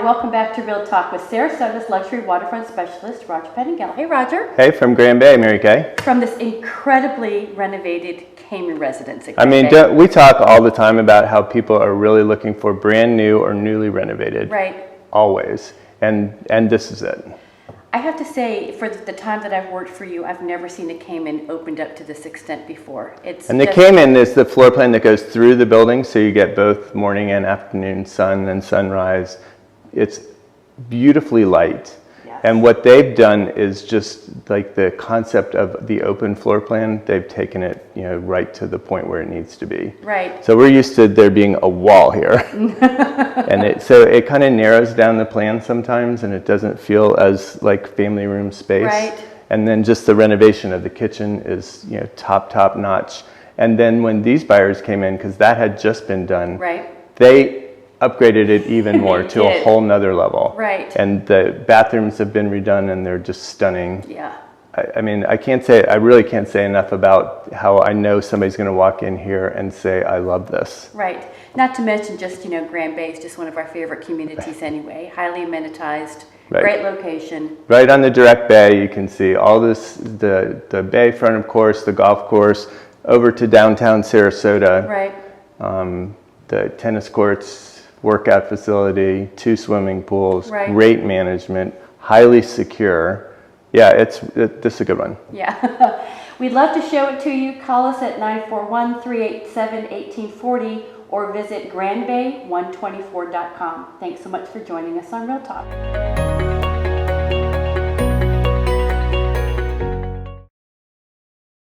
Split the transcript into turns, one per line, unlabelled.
welcome back to Real Talk with Sarasota's luxury waterfront specialist, Roger Pettingill. Hey, Roger.
Hey, from Grand Bay, Mary Kay.
From this incredibly renovated Cayman residence at
I mean,
Bay.
we talk all the time about how people are really looking for brand new or newly renovated.
Right.
Always. And this is it.
I have to say, for the time that I've worked for you, I've never seen a Cayman opened up to this extent before.
And the Cayman is the floor plan that goes through the building, so you get both morning and afternoon sun and sunrise. It's beautifully light.
Yes.
And what they've done is just like the concept of the open floor plan, they've taken it, right to the point where it needs to be.
Right.
So we're used to there being a wall here. And so it kind of narrows down the plan sometimes, and it doesn't feel as like family room space.
Right.
And then just the renovation of the kitchen is, top notch. And then when these buyers came in, because that had just been done,
Right.
they upgraded it even more to
did.
a whole nother level.
Right.
And the bathrooms have been redone, and they're just stunning.
Yeah.
I mean, I really can't say enough about how I know somebody's going to walk in here and say, I love this.
Right. Not to mention just, Grand Bay is just one of our favorite communities anyway. Highly amenitized,
Right.
Great location.
Right on the direct bay, you can see all this, the bayfront, of course, the golf course, over to downtown Sarasota.
Right.
The tennis courts, workout facility, 2 swimming pools,
Right.
great management, highly secure. Yeah, this is a good one.
Yeah. We'd love to show it to you. Call us at 941-387-1840 or visit grandbay124.com. Thanks so much for joining us on Real Talk.